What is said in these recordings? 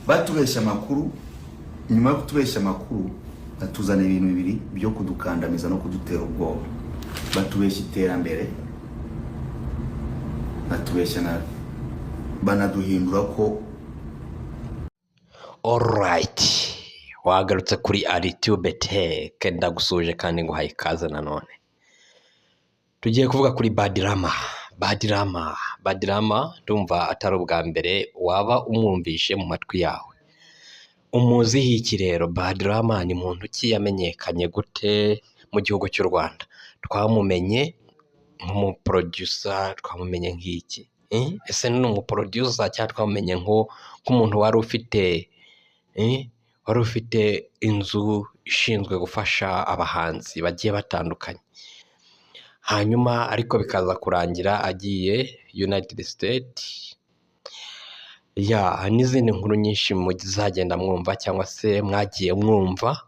batubeshya amakuru, nyuma yo kutubeshya amakuru batuzana ibintu bibiri byo kudukandamiza no kudutera ubwoba. Batubeshya iterambere, batubeshya na banaduhindura ko. Alright, wagarutse kuri Alitube Tech, ndagusuje kandi nguhaye ikaze nanone. Tugiye kuvuga kuri Badirama ndumva atari ubwa mbere waba umwumvishe mu matwi yawe. Umuziho iki rero? Badirama ni muntu ki yamenyekanye gute mu gihugu cy'u Rwanda? Twamumenye nk'umuproducer, twamumenye nk'iki? Ese ni umuproducer cyangwa twamumenye nk'umuntu wari ufite inzu ishinzwe gufasha abahanzi bagiye batandukanye, hanyuma ariko bikaza kurangira agiye United States. N'izindi nkuru nyinshi muzagenda mwumva cyangwa se mwagiye mwumva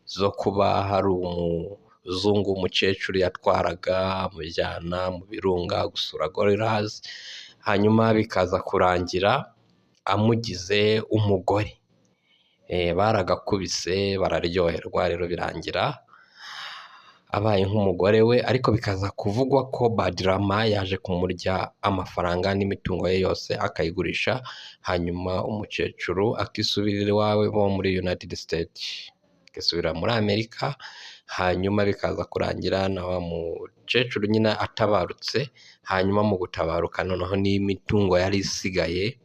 zo kuba hari umuzungu w'umukecuru yatwaraga mujyana mu birunga gusura gorillas, hanyuma bikaza kurangira amugize umugore. Baragakubise bararyoherwa, rero birangira abaye nk'umugore we, ariko bikaza kuvugwa ko Badirama yaje kumurya amafaranga n'imitungo ye yose akayigurisha, hanyuma umukecuru akisubirira iwawe bo muri United States, akisubira muri Amerika. Hanyuma bikaza kurangira na wa mukecuru nyine atabarutse, hanyuma mu gutabaruka noneho n'imitungo yari isigaye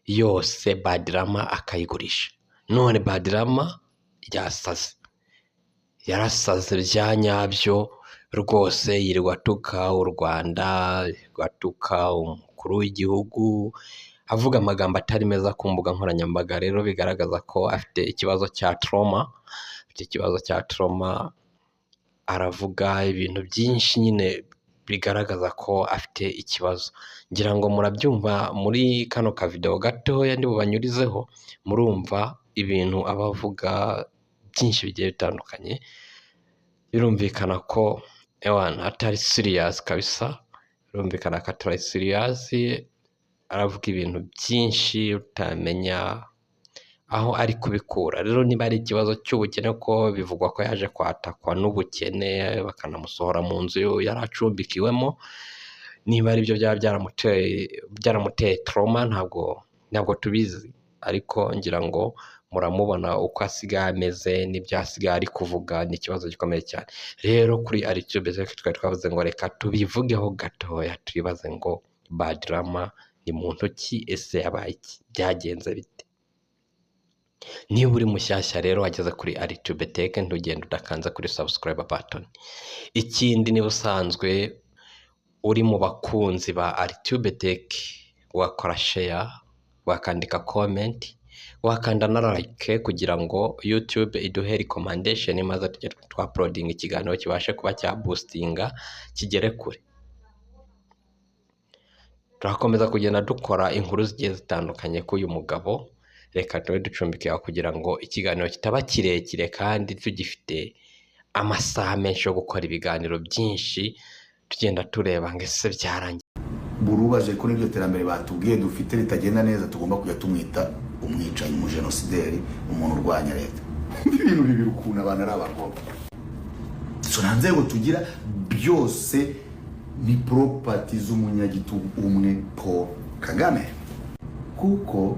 yose Badirama akayigurisha. None Badirama yarasaze bya nyabyo rwose, yirirwa atuka u Rwanda, atuka umukuru w'igihugu, avuga amagambo atari meza ku mbuga nkoranyambaga. Rero bigaragaza ko afite ikibazo cya trauma, aravuga ibintu byinshi nyine bigaragaza ko afite ikibazo. Ngira ngo murabyumva muri kano ka video gatoya ndi bubanyurizeho, murumva ibintu abavuga byinshi bigiye bitandukanye. Birumvikana ko atari serious kabisa, birumvikana ko atari serious, aravuga ibintu byinshi utamenya aho ari kubikura. Rero niba ari ikibazo cy'ubukene, ko bivugwa ko yaje kwatakwa n'ubukene bakanamusohora mu nzu yari acumbikiwemo, niba ari byo byaba byaramuteye trauma ntabwo tubizi, ariko ngira ngo muramubona uko asigaye ameze n'ibyo asigaye ari kuvuga, ni ikibazo gikomeye cyane. Rero kuri Alitube twari twavuze ngo reka tubivugeho gatoya, twibaze ngo Badirama ni muntu ki? Ese yabaye iki? Byagenze bite? Niba uri mushyashya rero wageze kuri Alitube Tech, ntugende udakanze kuri subscribe button. Ikindi, niba usanzwe uri mu bakunzi ba Alitube Tech, wakora share, wakandika comment, wakanda na like kugira ngo YouTube iduhe recommendation, maze tujye uploading ikiganiro kibashe kuba cya boostinga kigere kure. Turakomeza kugenda dukora inkuru zigiye zitandukanye k'uyu mugabo. Reka tube ducumbikira kugira ngo ikiganiro kitaba kirekire kandi tugifite amasaha menshi yo gukora ibiganiro byinshi, tugenda tureba ngo ese byarangiye. Burubaje ko n'iryo terambere batubwiye dufite ritagenda neza, tugomba kujya tumwita umwicanyi, umujenosideri, umuntu urwanya leta. Ibintu bibiri ukuntu abantu ari abakobwa. Nta nzego tugira, byose ni property z'umunyagitugu umwe Paul Kagame. Kuko